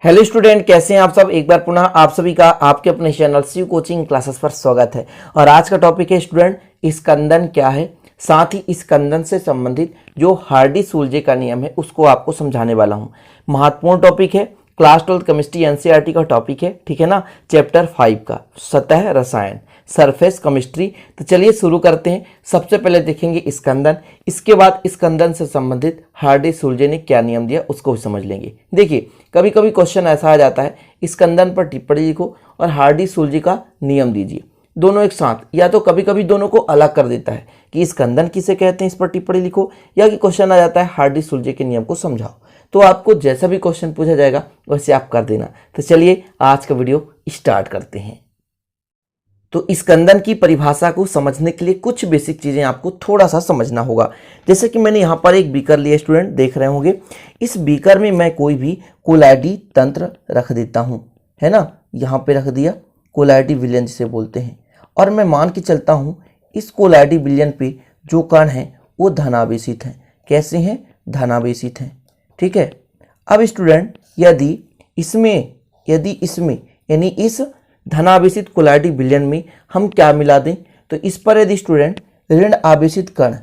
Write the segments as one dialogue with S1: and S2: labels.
S1: Hello student, कैसे हैं आप सब। एक बार पुनः आप सभी का आपके अपने चैनल शिव कोचिंग क्लासेस पर स्वागत है। और आज का टॉपिक है स्टूडेंट, स्कंदन क्या है, साथ ही स्कंदन से संबंधित जो हार्डी-सूल्जे का नियम है उसको आपको समझाने वाला हूं। महत्वपूर्ण टॉपिक है, क्लास 12 केमिस्ट्री एनसीईआरटी का टॉपिक है, ठीक है ना। चैप्टर 5 का सतह रसायन, सरफेस केमिस्ट्री। तो चलिए शुरू करते हैं। सबसे पहले देखेंगे स्कंदन, इसके बाद स्कंदन से संबंधित हार्डी-सूल्जे ने क्या नियम दिया उसको भी समझ लेंगे। देखिए, कभी कभी क्वेश्चन ऐसा आ जाता है, स्कंदन पर टिप्पणी लिखो और हार्डी-सूल्जे का नियम दीजिए, दोनों एक साथ, या तो कभी कभी दोनों को अलग कर देता है कि स्कंदन किसे कहते हैं इस पर टिप्पणी लिखो, या कि क्वेश्चन आ जाता है हार्डी-सूल्जे के नियम को समझाओ। तो आपको जैसा भी क्वेश्चन पूछा जाएगा वैसे आप कर देना। तो चलिए आज का वीडियो स्टार्ट करते हैं। तो स्कंदन की परिभाषा को समझने के लिए कुछ बेसिक चीजें आपको थोड़ा सा समझना होगा। जैसे कि मैंने यहाँ पर एक बीकर लिया, स्टूडेंट देख रहे होंगे। इस बीकर में मैं कोई भी कोलाइडी तंत्र रख देता हूँ, है ना। यहाँ पे रख दिया, कोलाइडी विलयन जिसे बोलते हैं, और मैं मान के चलता हूँ इस कोलाइडी विलयन पे जो कण हैं वो धनावेशित हैं। कैसे हैं? धनावेशित हैं, ठीक है। अब स्टूडेंट यदि इसमें यानी इस धनावेशित कोलाइडी विलयन में हम क्या मिला दें, तो इस पर यदि स्टूडेंट ऋण आवेशित कण,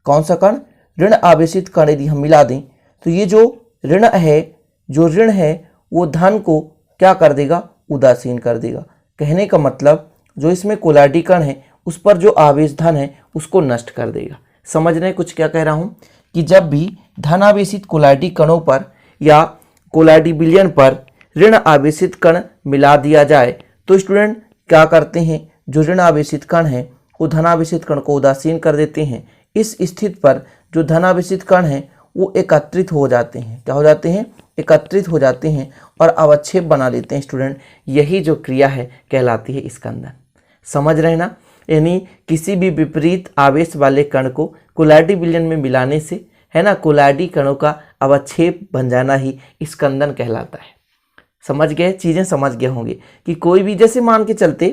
S1: कौन सा कण? ऋण आवेशित कण यदि हम मिला दें तो ये जो ऋण है वो धन को क्या कर देगा? उदासीन कर देगा। कहने का मतलब जो इसमें कोलाइडी कण है उस पर जो आवेश धन है उसको नष्ट कर देगा। समझ रहे हैं कुछ क्या कह रहा हूं? कि जब भी धनावेशित कोलाइडी कणों पर या कोलाइडी विलयन पर ऋण आवेशित कण मिला दिया जाए तो स्टूडेंट क्या करते हैं, जो ऋण आवेशित कण है वो धनावेशित कण को उदासीन कर देते हैं। इस स्थिति पर जो धनावेशित कण है वो एकत्रित हो जाते हैं। क्या हो जाते हैं? एकत्रित हो जाते हैं और अवक्षेप बना लेते हैं। स्टूडेंट यही जो क्रिया है कहलाती है स्कंदन। समझ रहे हैं ना। यानी किसी भी विपरीत आवेश वाले कण को कोलाइडी विलयन में मिलाने से, है ना, कोलाइडी कणों का अवक्षेप बन जाना ही स्कंदन कहलाता है। समझ गए? चीजें समझ गए होंगे कि कोई भी, जैसे मान के चलते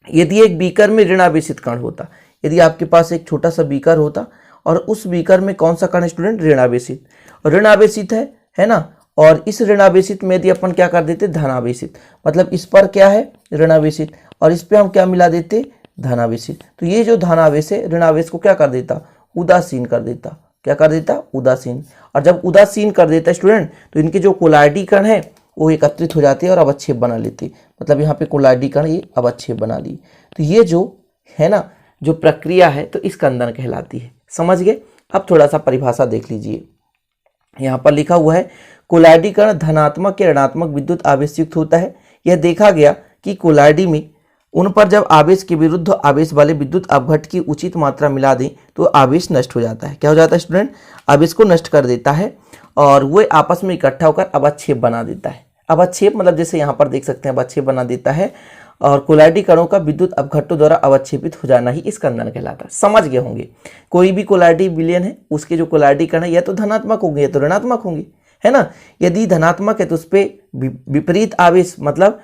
S1: यदि एक बीकर में ऋण आवेशित कण होता, यदि आपके पास एक छोटा सा बीकर होता और उस बीकर में कौन सा कण है स्टूडेंट? ऋण आवेशित। ऋण आवेशित है ना। और इस ऋण आवेशित में यदि अपन क्या कर देते? धनावेशित। मतलब इस पर क्या है? ऋण आवेशित, और इस पे हम क्या मिला देते? धनावेशित। तो ये जो धनावेश है ऋण आवेश को क्या कर देता? उदासीन कर देता। क्या कर देता? उदासीन। और जब उदासीन कर देता स्टूडेंट तो इनके जो कोलाइडी कण है वो एकत्रित हो जाते हैं और अवक्षेप बना लेते। मतलब यहाँ पे कोलाइडी कण ये अवक्षेप बना ली। तो ये जो है ना, जो प्रक्रिया है तो स्कंदन कहलाती है। समझ गए? अब थोड़ा सा परिभाषा देख लीजिए। यहाँ पर लिखा हुआ है, कोलाइडी कण धनात्मक या ऋणात्मक विद्युत आवेश युक्त होता है। यह देखा गया कि कोलाइडी में उन पर जब आवेश के विरुद्ध आवेश वाले विद्युत अपघट की उचित मात्रा मिला दें तो आवेश नष्ट हो जाता है। क्या हो जाता है स्टूडेंट? आवेश को नष्ट कर देता है और वो आपस में इकट्ठा होकर अवक्षेप बना देता है। अवक्षेप मतलब जैसे यहाँ पर देख सकते हैं अवक्षेप बना देता है, और कोलाइडी कणों का विद्युत अपघट्टों द्वारा अवक्षेपित हो जाना ही स्कंदन कहलाता है। समझ गए होंगे। कोई भी कोलाइडी विलयन है उसके जो कोलाइडी कण है या तो धनात्मक होंगे या तो ऋणात्मक होंगे, है ना। यदि धनात्मक है तो उस पर विपरीत आवेश, मतलब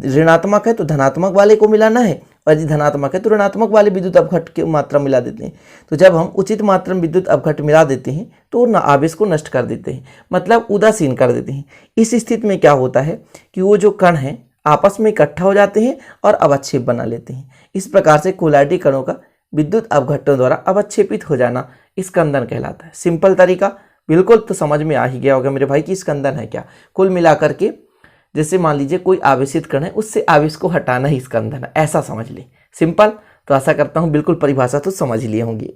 S1: ऋणात्मक है तो धनात्मक वाले को मिलाना है, और यदि धनात्मक है तो ऋणात्मक वाले विद्युत अपघट की मात्रा मिला देते हैं। तो जब हम उचित मात्रा में विद्युत अपघट मिला देते हैं तो आवेश को नष्ट कर देते हैं, मतलब उदासीन कर देते हैं। इस स्थिति में क्या होता है कि वो जो कण हैं आपस में इकट्ठा हो जाते हैं और अवक्षेप बना लेते हैं। इस प्रकार से कोलाइडी कणों का विद्युत अपघटों द्वारा अवक्षेपित हो जाना स्कंदन कहलाता है। सिंपल तरीका, बिल्कुल तो समझ में आ ही गया होगा मेरे भाई कि स्कंदन है क्या। कुल मिलाकर के जैसे मान लीजिए कोई आवेशित कण है उससे आवेश को हटाना ही स्कंदन है, ऐसा समझ ले। सिंपल। तो आशा करता हूं बिल्कुल परिभाषा तो समझ लिए होंगे।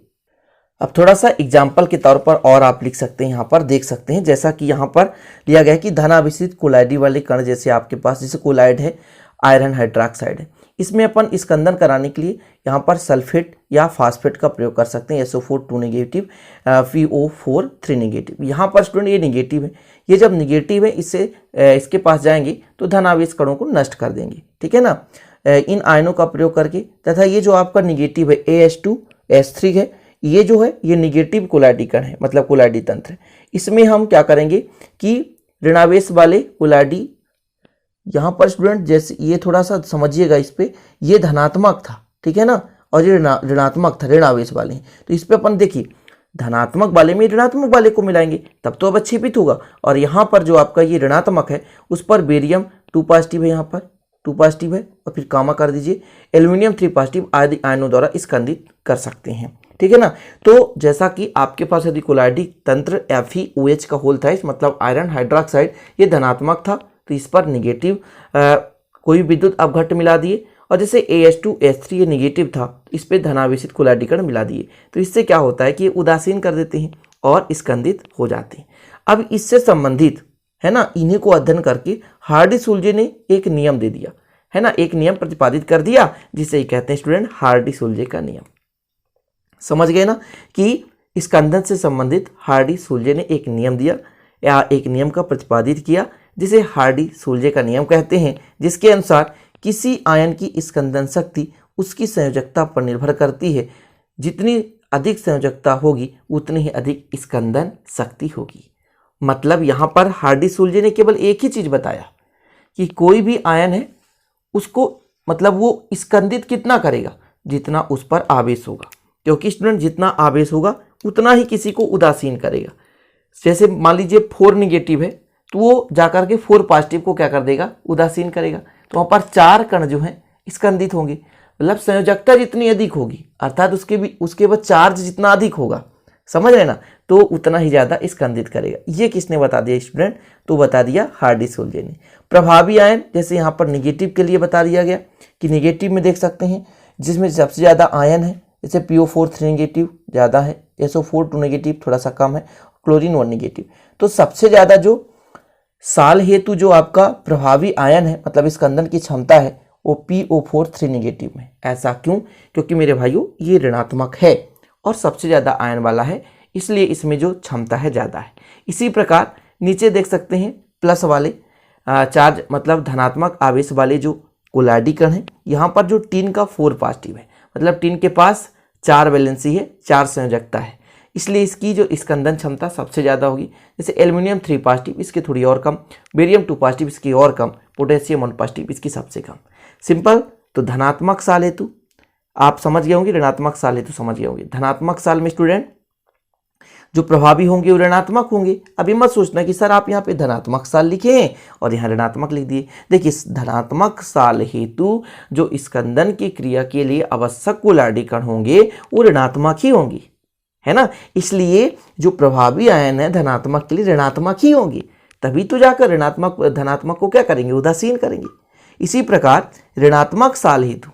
S1: अब थोड़ा सा एग्जाम्पल के तौर पर और आप लिख सकते हैं, यहाँ पर देख सकते हैं। जैसा कि यहाँ पर लिया गया कि धनावेशित कोलाइडी वाले कण, जैसे आपके पास जैसे कोलाइड है, आयरन हाइड्रॉक्साइड है, इसमें अपन स्कंदन कराने के लिए यहाँ पर सल्फेट या फास्फेट का प्रयोग कर सकते हैं। SO4 2 negative, PO4 3 negative. यहाँ पर स्टूडेंट ये नेगेटिव है, ये जब नेगेटिव है इसके पास जाएंगे तो धनावेश कणों को नष्ट कर देंगे, ठीक है ना, इन आयनों का प्रयोग करके। तथा ये जो आपका नेगेटिव है AH2S3 है, ये जो है ये नेगेटिव कोलाइडी कण है, मतलब कोलाइडी तंत्र है। इसमें हम क्या करेंगे कि ऋणावेश वाले कोलाइडी, यहाँ पर स्टूडेंट जैसे ये थोड़ा सा समझिएगा, इस पे ये धनात्मक था, ठीक है ना, और ये ऋणात्मक था, ऋण आवेश वाले हैं। तो इस पे अपन देखिए धनात्मक वाले में ऋणात्मक वाले को मिलाएंगे तब तो अवक्षेपित होगा। और यहाँ पर जो आपका ये ऋणात्मक है उस पर बेरियम 2 पॉजिटिव है, यहाँ पर 2 पॉजिटिव है और फिर कामा कर दीजिए, एल्यूमिनियम 3 पॉजिटिव आदि आयनों द्वारा स्कंदित कर सकते हैं। ठीक है ना। तो जैसा कि आपके पास यदि कोलाइडी तंत्र FeOH का होल था, इस मतलब आयरन हाइड्रोक्साइड, ये धनात्मक था तो इस पर निगेटिव कोई विद्युत अपघट्ट मिला दिए, और जैसे AH2H3 ये निगेटिव था इस पे धनावेशित कोलाइडी कण मिला दिए, तो इससे क्या होता है कि ये उदासीन कर देते हैं और स्कंदित हो जाते हैं। अब इससे संबंधित है ना, इन्हीं को अध्ययन करके हार्डी-सुलजे ने एक नियम दे दिया है ना, एक नियम प्रतिपादित कर दिया जिसे कहते हैं स्टूडेंट हार्डी-सुलजे का नियम। समझ गए ना कि स्कंदन से संबंधित हार्डी-सुलजे ने एक नियम दिया या एक नियम का प्रतिपादित किया जिसे हार्डी-सुलजे का नियम कहते हैं, जिसके अनुसार किसी आयन की स्कंदन शक्ति उसकी संयोजकता पर निर्भर करती है। जितनी अधिक संयोजकता होगी उतनी ही अधिक स्कंदन शक्ति होगी। मतलब यहाँ पर हार्डी-सुलजे ने केवल एक ही चीज बताया कि कोई भी आयन है उसको मतलब वो स्कंदित कितना करेगा, जितना उस पर आवेश होगा, क्योंकि स्टूडेंट जितना आवेश होगा उतना ही किसी को उदासीन करेगा। जैसे मान लीजिए 4 निगेटिव है तो वो जाकर के 4 पॉजिटिव को क्या कर देगा, उदासीन करेगा। तो वहाँ पर 4 कण जो हैं स्कंदित होंगे, मतलब संयोजकता जितनी अधिक होगी अर्थात उसके बाद चार्ज जितना अधिक होगा, समझ रहे ना, तो उतना ही ज़्यादा स्कंदित करेगा। ये किसने बता दिया स्टूडेंट, तो बता दिया हार्डी-सुलजे ने। प्रभावी आयन जैसे यहाँ पर निगेटिव के लिए बता दिया गया कि निगेटिव में देख सकते हैं जिसमें सबसे ज़्यादा आयन है, जैसे PO4 3 निगेटिव ज़्यादा है, SO4 2 निगेटिव थोड़ा सा कम है, क्लोरीन 1 निगेटिव। तो सबसे ज़्यादा जो साल हेतु जो आपका प्रभावी आयन है मतलब स्कंदन की क्षमता है वो PO4 3 निगेटिव में। ऐसा क्यों, क्योंकि मेरे भाइयों ये ऋणात्मक है और सबसे ज़्यादा आयन वाला है, इसलिए इसमें जो क्षमता है ज़्यादा है। इसी प्रकार नीचे देख सकते हैं प्लस वाले चार्ज मतलब धनात्मक आवेश वाले जो कोलाइडी कण है, यहाँ पर जो टिन का 4 पॉजिटिव है, मतलब टिन के पास 4 वैलेंसी है, 4 संयोजकता है, इसलिए इसकी जो स्कंदन क्षमता सबसे ज़्यादा होगी। जैसे एल्यूमिनियम 3 पॉजिटिव इसकी थोड़ी और कम, बेरियम 2 पॉजिटिव इसकी और कम, पोटेशियम 1 पॉजिटिव इसकी सबसे कम। सिंपल। तो धनात्मक साल हेतु आप समझ गए होंगे, ऋणात्मक साल हेतु समझ गए होंगे। धनात्मक साल में स्टूडेंट जो प्रभावी होंगे वो ऋणात्मक होंगे। अभी मत सोचना कि सर आप यहाँ पे धनात्मक साल लिखे हैं और यहाँ ऋणात्मक लिख दिए। देखिए धनात्मक साल हेतु जो स्कंदन की क्रिया के लिए आवश्यक कोलाइडी कण होंगे वो ऋणात्मक ही होंगे, है ना। इसलिए जो प्रभावी आयन है धनात्मक के लिए ऋणात्मक ही होंगे, तभी तो जाकर ऋणात्मक धनात्मक को क्या करेंगे, उदासीन करेंगे। इसी प्रकार ऋणात्मक साल हेतु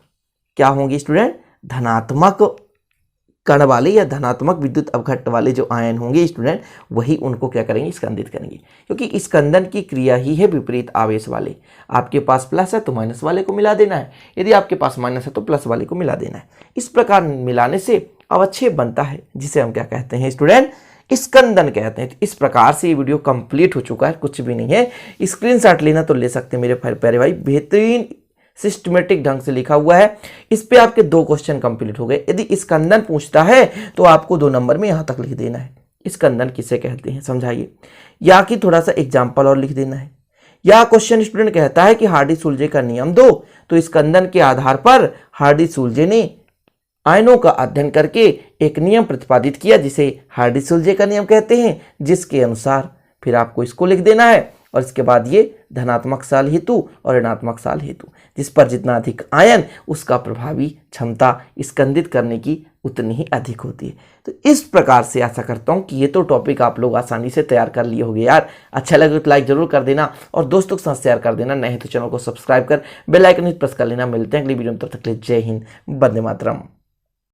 S1: क्या होंगे स्टूडेंट, धनात्मक कण वाले या धनात्मक विद्युत अपघट्ट वाले जो आयन होंगे स्टूडेंट वही उनको क्या करेंगे, स्कंदित करेंगे, क्योंकि स्कंदन की क्रिया ही है विपरीत आवेश वाले। आपके पास प्लस है तो माइनस वाले को मिला देना है, यदि आपके पास माइनस है तो प्लस वाले को मिला देना है। इस प्रकार मिलाने से अवक्षेप बनता है जिसे हम क्या कहते हैं स्टूडेंट, स्कंदन कहते हैं। तो इस प्रकार से ये वीडियो कंप्लीट हो चुका है, कुछ भी नहीं है। स्क्रीनशॉट लेना तो ले सकते हैं मेरे प्यारे भाई, बेहतरीन सिस्टमेटिक ढंग से लिखा हुआ है। इस पे आपके 2 क्वेश्चन कंप्लीट हो गए। यदि स्कंदन पूछता है तो आपको 2 नंबर में यहां तक लिख देना है स्कंदन किसे कहते हैं समझाइए, या कि थोड़ा सा एग्जाम्पल और लिख देना है। या क्वेश्चन स्टूडेंट कहता है कि हार्डी-सुलजे का नियम दो, तो स्कंदन के आधार पर हार्डी-सुलजे ने आयनों का अध्ययन करके एक नियम प्रतिपादित किया जिसे हार्डी-सुलजे का नियम कहते हैं, जिसके अनुसार फिर आपको इसको लिख देना है और इसके बाद ये धनात्मक साल हेतु और ऋणात्मक साल हेतु, जिस पर जितना अधिक आयन उसका प्रभावी क्षमता स्कंदित करने की उतनी ही अधिक होती है। तो इस प्रकार से आशा करता हूँ कि ये तो टॉपिक आप लोग आसानी से तैयार कर लिए होंगे यार। अच्छा लगे तो लाइक जरूर कर देना और दोस्तों के साथ शेयर कर देना, नहीं तो चैनल को सब्सक्राइब कर बेल आइकन प्रेस कर लेना। मिलते हैं अगली वीडियो में, तब तक के लिए जय हिंद, वंदे मातरम।